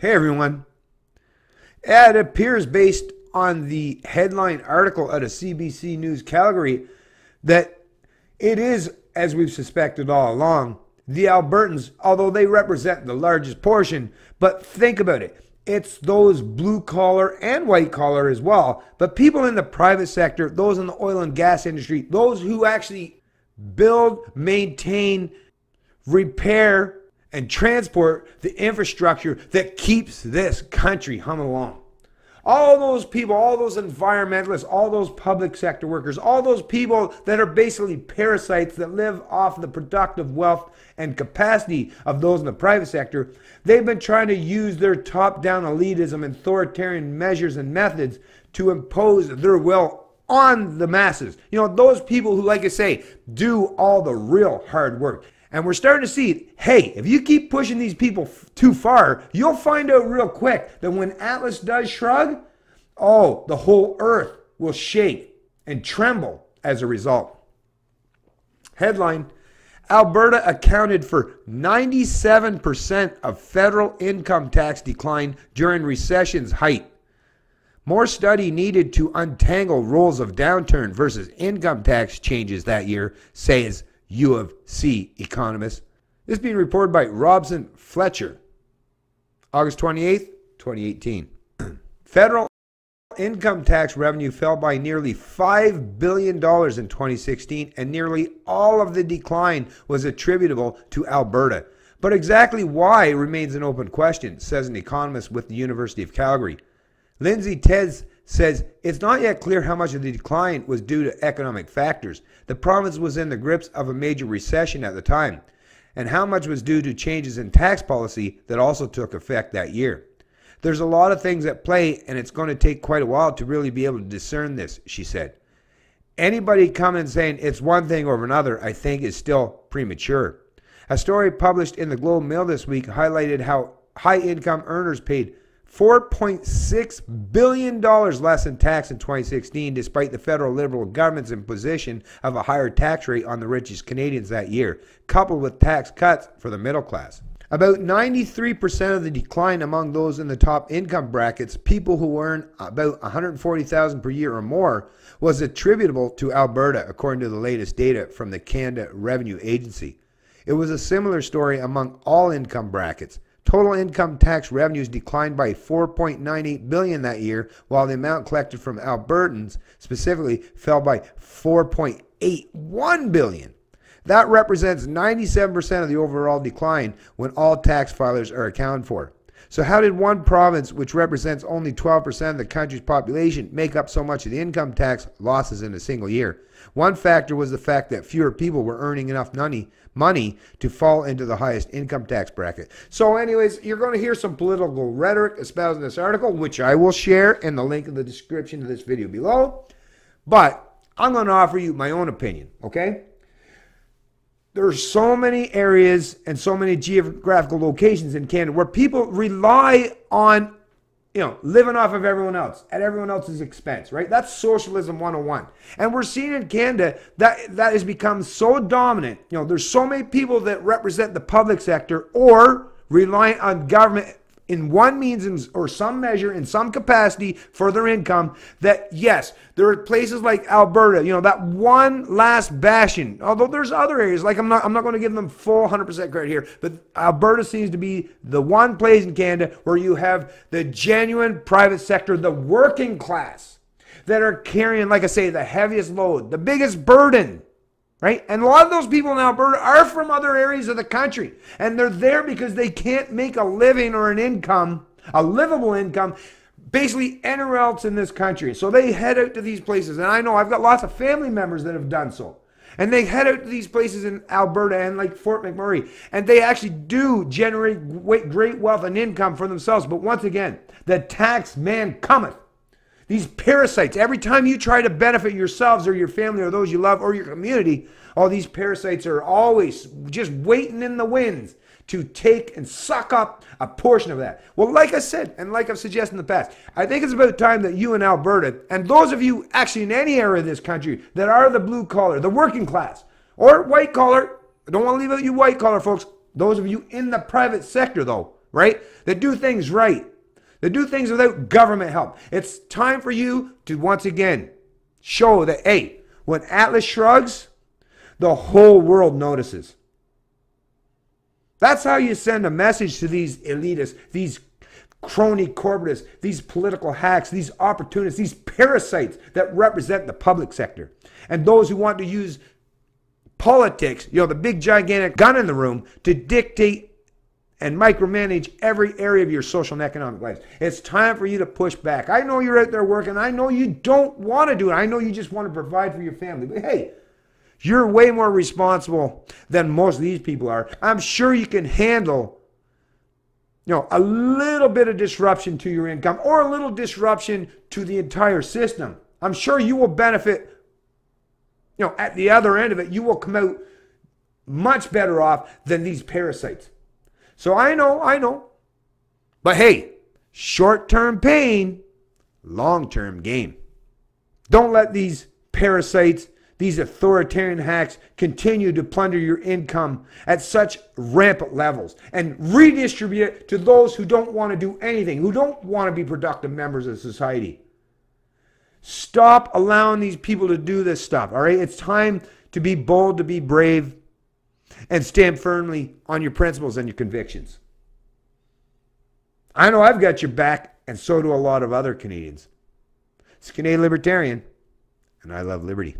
Hey everyone. It appears based on the headline article out of CBC News Calgary that it is, as we've suspected all along, the Albertans, although they represent the largest portion, but think about it. It's those blue collar and white collar as well, but people in the private sector, those in the oil and gas industry, those who actually build, maintain, repair, and transport the infrastructure that keeps this country humming along. All those people, all those environmentalists, all those public sector workers, all those people that are basically parasites that live off the productive wealth and capacity of those in the private sector, they've been trying to use their top-down elitism and authoritarian measures and methods to impose their will on the masses. You know, those people who, like I say, do all the real hard work. And we're starting to see, hey, if you keep pushing these people too far, you'll find out real quick that when Atlas does shrug, oh, the whole earth will shake and tremble as a result. Headline, Alberta accounted for 97% of federal income tax decline during recession's height. More study needed to untangle roles of downturn versus income tax changes that year, says U of C economist. This being reported by Robson Fletcher, August 28th, 2018. Federal income tax revenue fell by nearly $5 billion in 2016, and nearly all of the decline was attributable to Alberta. But exactly why remains an open question, says an economist with the University of Calgary. Lindsay Tez says it's not yet clear how much of the decline was due to economic factors. The province was in the grips of a major recession at the time, and how much was due to changes in tax policy that also took effect that year. There's a lot of things at play, and it's going to take quite a while to really be able to discern this, she said. Anybody coming saying it's one thing over another, I think, is still premature. A story published in the Globe Mail this week highlighted how high-income earners paid $4.6 billion less in tax in 2016, despite the federal Liberal government's imposition of a higher tax rate on the richest Canadians that year, coupled with tax cuts for the middle class. About 93% of the decline among those in the top income brackets, people who earn about $140,000 per year or more, was attributable to Alberta, according to the latest data from the Canada Revenue Agency. It was a similar story among all income brackets. Total income tax revenues declined by $4.98 billion that year, while the amount collected from Albertans specifically fell by $4.81 billion. That represents 97% of the overall decline when all tax filers are accounted for. So how did one province, which represents only 12% of the country's population, make up so much of the income tax losses in a single year? One factor was the fact that fewer people were earning enough money to fall into the highest income tax bracket. So anyways, you're going to hear some political rhetoric espoused in this article, which I will share in the link in the description of this video below. But I'm going to offer you my own opinion, okay? There's so many areas and so many geographical locations in Canada where people rely on, living off of everyone else at everyone else's expense, right? That's socialism 101. And we're seeing in Canada that has become so dominant. There's so many people that represent the public sector or rely on government in one means or some measure, in some capacity for their income, that yes, there are places like Alberta, that one last bastion, although there's other areas, like I'm not going to give them full 100% credit here, but Alberta seems to be the one place in Canada where you have the genuine private sector, the working class, that are carrying, like I say, the heaviest load, the biggest burden. Right? And a lot of those people in Alberta are from other areas of the country. And they're there because they can't make a living or an income, a livable income, basically anywhere else in this country. So they head out to these places. And I know I've got lots of family members that have done so. And they head out to these places in Alberta and like Fort McMurray. And they actually do generate great wealth and income for themselves. But once again, the tax man cometh. These parasites, every time you try to benefit yourselves or your family or those you love or your community, all these parasites are always just waiting in the wings to take and suck up a portion of that. Well, like I said, and like I've suggested in the past, I think it's about time that you in Alberta, and those of you actually in any area of this country that are the blue collar, the working class, or white collar, I don't want to leave out you white collar folks, those of you in the private sector though, right? That do things right. That do things without government help. It's time for you to once again show that, hey, when Atlas shrugs, the whole world notices. That's how you send a message to these elitists, these crony corporatists, these political hacks, these opportunists, these parasites that represent the public sector. And those who want to use politics, the big gigantic gun in the room, to dictate and micromanage every area of your social and economic lives. It's time for you to push back. I know you're out there working. I know you don't want to do it. I know you just want to provide for your family. But hey, you're way more responsible than most of these people are. I'm sure you can handle, a little bit of disruption to your income or a little disruption to the entire system. I'm sure you will benefit, at the other end of it. You will come out much better off than these parasites. So I know. But hey, short-term pain, long-term gain. Don't let these parasites, these authoritarian hacks continue to plunder your income at such rampant levels and redistribute it to those who don't want to do anything, who don't want to be productive members of society. Stop allowing these people to do this stuff, all right? It's time to be bold, to be brave, and stand firmly on your principles and your convictions. I know I've got your back, and so do a lot of other Canadians. It's Canadian Libertarian, and I love liberty.